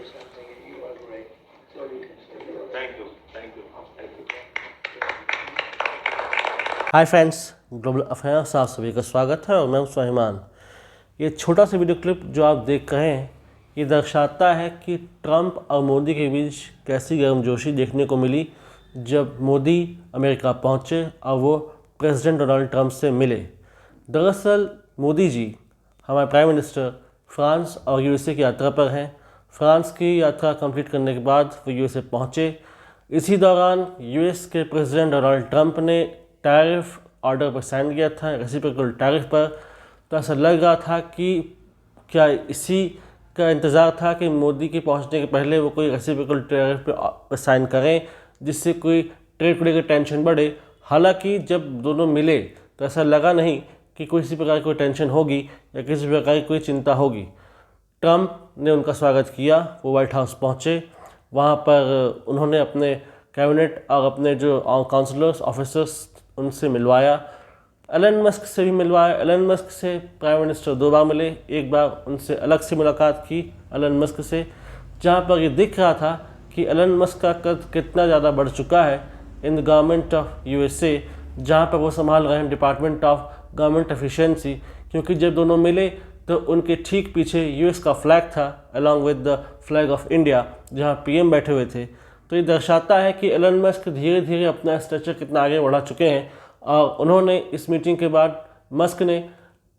something, and you are great. So you can say you are. Thank you. Thank you. Thank you. Hi friends, global affairs आप सभी का स्वागत है और मैं हूं स्वाभिमान। ये छोटा सा वीडियो क्लिप जो आप देख रहे हैं ये दर्शाता है कि ट्रंप और मोदी के बीच कैसी गर्मजोशी देखने को मिली जब मोदी अमेरिका पहुंचे और वो प्रेसिडेंट डोनाल्ड ट्रंप से मिले। दरअसल मोदी जी हमारे प्राइम मिनिस्टर फ्रांस और यूएसए की यात्रा पर हैं। फ्रांस की यात्रा कंप्लीट करने के बाद वो यूएसए पहुंचे। इसी दौरान यूएस के प्रेसिडेंट डोनाल्ड ट्रंप ने टैरिफ ऑर्डर पर साइन किया था, रेसिप्रोकल टैरिफ पर। तो ऐसा लग रहा था कि क्या इसी का इंतज़ार था कि मोदी के पहुंचने के पहले वो कोई रेसिप्रोकल टैरिफ पर साइन करें जिससे कोई ट्रेड को लेकर टेंशन बढ़े। हालांकि जब दोनों मिले तो ऐसा लगा नहीं कि किसी प्रकार की कोई टेंशन होगी या किसी प्रकार की कोई चिंता होगी। ट्रंप ने उनका स्वागत किया, वो वाइट हाउस पहुँचे। वहाँ पर उन्होंने अपने कैबिनेट और अपने जो काउंसलर्स ऑफिसर्स उनसे मिलवाया। एलन मस्क से भी मिलवाया। एलन मस्क से प्राइम मिनिस्टर 2 बार मिले। एक बार उनसे अलग से मुलाकात की एलन मस्क से, जहाँ पर ये दिख रहा था कि एलन मस्क का कद कितना ज़्यादा बढ़ चुका है in the government of USA, जहाँ पर वो संभाल रहे हैं डिपार्टमेंट ऑफ गवर्नमेंट एफिशिएंसी। क्योंकि जब दोनों मिले तो उनके ठीक पीछे यूएस का फ्लैग था along with the flag of India, जहाँ पीएम बैठे हुए थे। तो ये दर्शाता है कि एलन मस्क धीरे धीरे अपना स्ट्रक्चर कितना आगे बढ़ा चुके हैं। और उन्होंने इस मीटिंग के बाद मस्क ने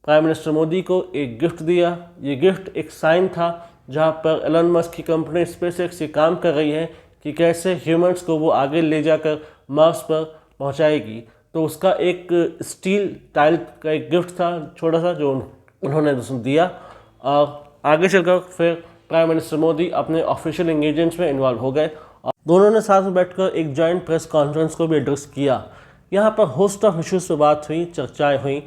प्राइम मिनिस्टर मोदी को एक गिफ्ट दिया। ये गिफ्ट एक साइन था जहाँ पर एलन मस्क की कंपनी स्पेसएक्स से काम कर रही है कि कैसे ह्यूमंस को वो आगे ले जाकर मार्स पर पहुँचाएगी। तो उसका एक स्टील टाइल का एक गिफ्ट था छोटा सा जो उन्होंने दिया। और आगे चलकर फिर प्राइम मिनिस्टर मोदी अपने ऑफिशियल एंगेजमेंट्स में इन्वॉल्व हो गए। दोनों ने साथ में बैठकर एक जॉइंट प्रेस कॉन्फ्रेंस को भी एड्रेस किया। यहाँ पर होस्ट ऑफ इश्यूज़ पर बात हुई, चर्चाएं हुई।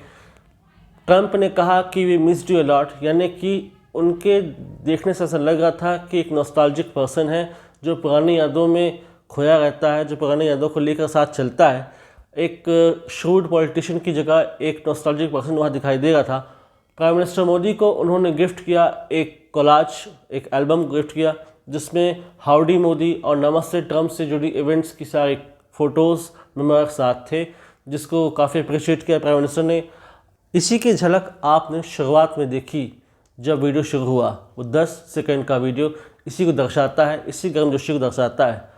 ट्रंप ने कहा कि वी मिस्ड यू अलॉट, यानी कि उनके देखने से ऐसा लग रहा था कि एक नॉस्टैल्जिक पर्सन है जो पुरानी यादों में खोया रहता है, जो पुरानी यादों को लेकर साथ चलता है। एक श्रूड पॉलिटिशियन की जगह एक नॉस्टैल्जिक पर्सन वहाँ दिखाई दे रहा था। प्राइम मिनिस्टर मोदी को उन्होंने गिफ्ट किया एक कोलाज, एक एल्बम गिफ्ट किया जिसमें हाउडी मोदी और नमस्ते ट्रंप से जुड़ी इवेंट्स की सारी फ़ोटोज़ मेमोरीज साथ थे, जिसको काफ़ी अप्रिशिएट किया प्राइम मिनिस्टर ने। इसी की झलक आपने शुरुआत में देखी जब वीडियो शुरू हुआ। वो 10 सेकंड का वीडियो इसी को दर्शाता है, इसी गर्मजोशी को दर्शाता है।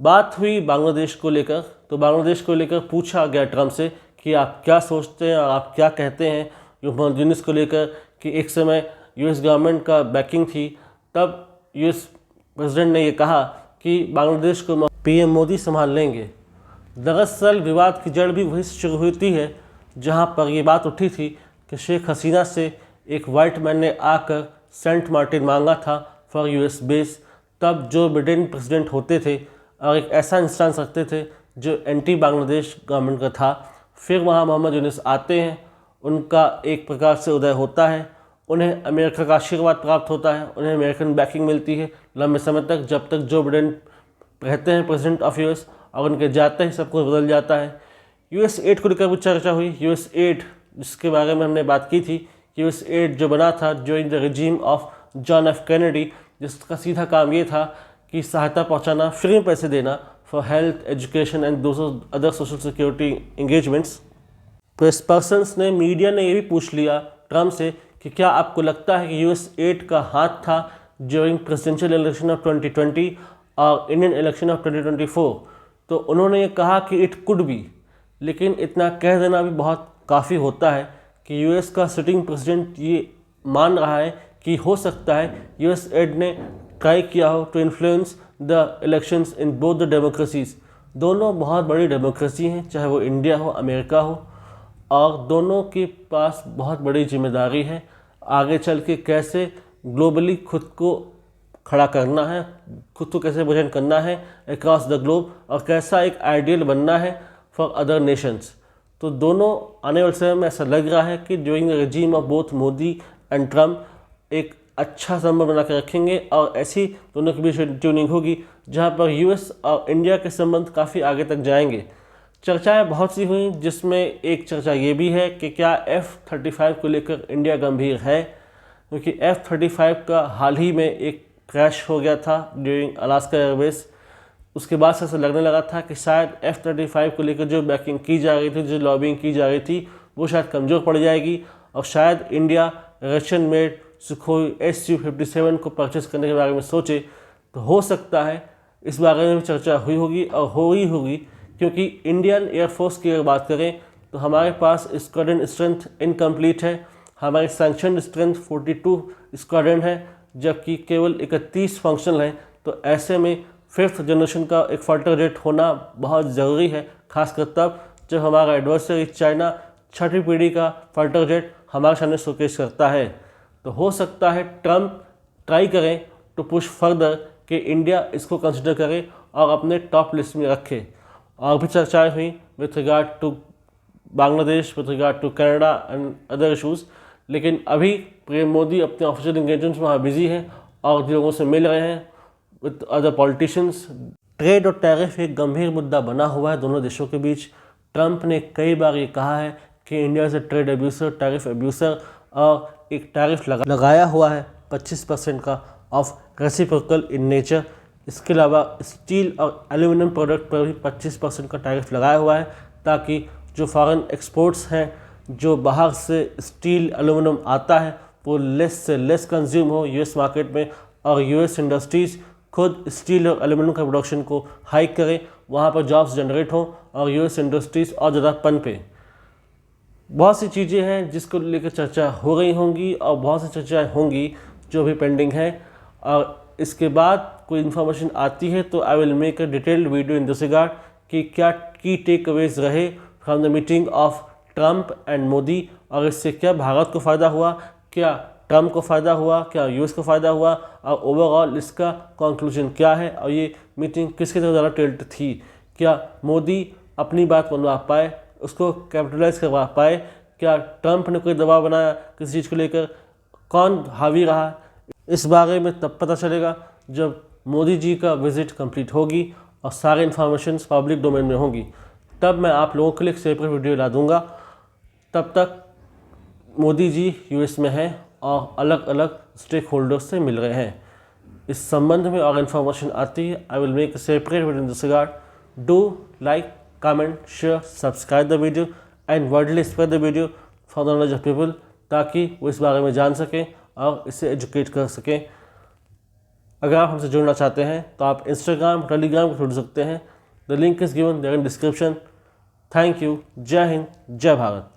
बात हुई बांग्लादेश को लेकर, तो बांग्लादेश को लेकर पूछा गया ट्रंप से कि आप क्या सोचते हैं और आप क्या कहते हैं मोहम्मद यूनुस को लेकर कि एक समय यूएस गवर्नमेंट का बैकिंग थी। तब यूएस प्रेसिडेंट ने ये कहा कि बांग्लादेश को पीएम मोदी संभाल लेंगे। दरअसल विवाद की जड़ भी वही शुरू हुई है जहां पर ये बात उठी थी कि शेख हसीना से एक वाइट मैन ने आकर सेंट मार्टिन मांगा था फॉर यूएस बेस। तब जो बिडेन प्रेसिडेंट होते थे और एक ऐसा इंस्टेंस रखते थे जो एंटी बांग्लादेश गवर्नमेंट का था। फिर वहाँ मोहम्मद यूनुस आते हैं, उनका एक प्रकार से उदय होता है, उन्हें अमेरिका का आशीर्वाद प्राप्त होता है, उन्हें अमेरिकन बैकिंग मिलती है लंबे समय तक, जब तक जो बिडेन रहते हैं प्रेसिडेंट ऑफ यूएस, और उनके जाते ही सब कुछ बदल जाता है। यूएस एड को लेकर भी चर्चा हुई। यूएस एड जिसके बारे में हमने बात की थी, यूएस एड जो बना था during the regime of John F Kennedy, जिसका सीधा काम ये था कि सहायता पहुँचाना, फ्री में पैसे देना फॉर हेल्थ, एजुकेशन एंड दूसरे other social security engagements. Press persons ने, मीडिया ने ये भी पूछ लिया ट्रंप से कि क्या आपको लगता है कि यूएस एड का हाथ था ड्यूरिंग प्रेसिडेंशियल इलेक्शन ऑफ 2020 और इंडियन इलेक्शन ऑफ 2024। तो उन्होंने ये कहा कि इट कुड बी, लेकिन इतना कह देना भी बहुत काफ़ी होता है कि यूएस का सिटिंग प्रेसिडेंट ये मान रहा है कि हो सकता है यूएस एड ने ट्राई किया हो to influence the elections in both the democracies. दोनों बहुत बड़ी डेमोक्रेसी हैं, चाहे वो इंडिया हो, अमेरिका हो, और दोनों के पास बहुत बड़ी जिम्मेदारी है आगे चल के कैसे ग्लोबली खुद को खड़ा करना है, खुद को कैसे रिप्रेजेंट करना है अक्रॉस द ग्लोब, और कैसा एक आइडियल बनना है फॉर अदर नेशंस। तो दोनों आने वाले समय में ऐसा लग रहा है कि during the regime of both Modi and Trump एक अच्छा संबंध बना के रखेंगे, और ऐसी दोनों के बीच ट्यूनिंग होगी जहाँ पर यूएस और इंडिया के संबंध काफ़ी आगे तक जाएंगे। चर्चाएं बहुत सी हुई, जिसमें एक चर्चा ये भी है कि क्या F-35 को लेकर इंडिया गंभीर है, क्योंकि F-35 का हाल ही में एक क्रैश हो गया था ड्यूरिंग अलास्का एयरवेज। उसके बाद से ऐसा लगने लगा था कि शायद F-35 को लेकर जो बैकिंग की जा रही थी, जो लॉबिंग की जा रही थी, वो शायद कमज़ोर पड़ जाएगी और शायद India Russian made Sukhoi Su-57 को परचेस करने के बारे में सोचे। तो हो सकता है इस बारे में चर्चा हुई होगी और हो ही होगी, क्योंकि इंडियन एयरफोर्स की अगर बात करें तो हमारे पास स्क्वाड्रन स्ट्रेंथ इनकम्प्लीट है। हमारी सैंक्शन स्ट्रेंथ 42 स्क्वाड्रन है, जबकि केवल 31 फंक्शनल हैं। तो ऐसे में 5th जनरेशन का एक फाइटर जेट होना बहुत ज़रूरी है, खासकर तब जब हमारा एडवर्सरी चाइना 6ठी पीढ़ी का फाइटर जेट हमारे सामने शोकेस करता है। तो हो सकता है ट्रम्प ट्राई करें टू पुश फर्दर कि इंडिया इसको कंसिडर करे और अपने टॉप लिस्ट में रखे। और भी चर्चाएँ हुई with regard to Bangladesh, with regard to Canada and other issues, लेकिन अभी पीएम मोदी अपने ऑफिशियल इंगेजमेंट्स में वहाँ बिजी हैं और लोगों से मिल रहे हैं विद अदर पॉलिटिशियंस। ट्रेड और टैरिफ एक गंभीर मुद्दा बना हुआ है दोनों देशों के बीच। ट्रंप ने कई बार ये कहा है कि India is a trade abuser, tariff abuser, और एक टैरिफ लगाया हुआ है 25% का ऑफ रेसिप्रोकल इन नेचर। इसके अलावा स्टील और एल्यूमिनियम प्रोडक्ट पर भी 25% का टैरिफ लगाया हुआ है, ताकि जो फॉरेन एक्सपोर्ट्स हैं, जो बाहर से स्टील एल्यूमिनियम आता है, वो लेस से लेस कंज्यूम हो यूएस मार्केट में, और यूएस इंडस्ट्रीज़ खुद स्टील और एल्यूमिनियम का प्रोडक्शन को हाइक करें, वहाँ पर जॉब्स जनरेट हों और यूएस इंडस्ट्रीज़ और ज़्यादा पनपे। बहुत सी चीज़ें हैं जिसको लेकर चर्चा हो रही होंगी और बहुत सी चर्चाएँ होंगी जो भी पेंडिंग है। और इसके बाद कोई इन्फॉर्मेशन आती है तो I will make a detailed video in this regard कि क्या की टेक अवेज रहे from the meeting of Trump and Modi, और इससे क्या भारत को फ़ायदा हुआ, क्या ट्रंप को फ़ायदा हुआ, क्या यूएस को फ़ायदा हुआ, और ओवरऑल इसका कंक्लूजन क्या है, और ये मीटिंग किसकी तरफ ज़्यादा टिल्ट थी। क्या मोदी अपनी बात मनवा पाए, उसको कैपिटलाइज करवा पाए, क्या ट्रंप ने कोई दबाव बनाया किसी चीज़ को लेकर, कौन हावी रहा, इस बारे में तब पता चलेगा जब मोदी जी का विज़िट कंप्लीट होगी और सारे इन्फॉर्मेशन पब्लिक डोमेन में होंगी। तब मैं आप लोगों के लिए एक सेपरेट वीडियो ला दूँगा। तब तक मोदी जी यूएस में हैं और अलग अलग स्टेक होल्डर्स से मिल रहे हैं। इस संबंध में और इन्फॉर्मेशन आती है, I will make a separate video in this regard. Do like, comment, share, subscribe the video and worldly spread the video for the knowledge of people, ताकि वो इस बारे में जान सकें और इससे एजुकेट कर सकें। अगर आप हमसे जुड़ना चाहते हैं तो आप इंस्टाग्राम, टेलीग्राम को जुड़ सकते हैं। The link is given there in description. Thank you. जय हिंद, जय भारत।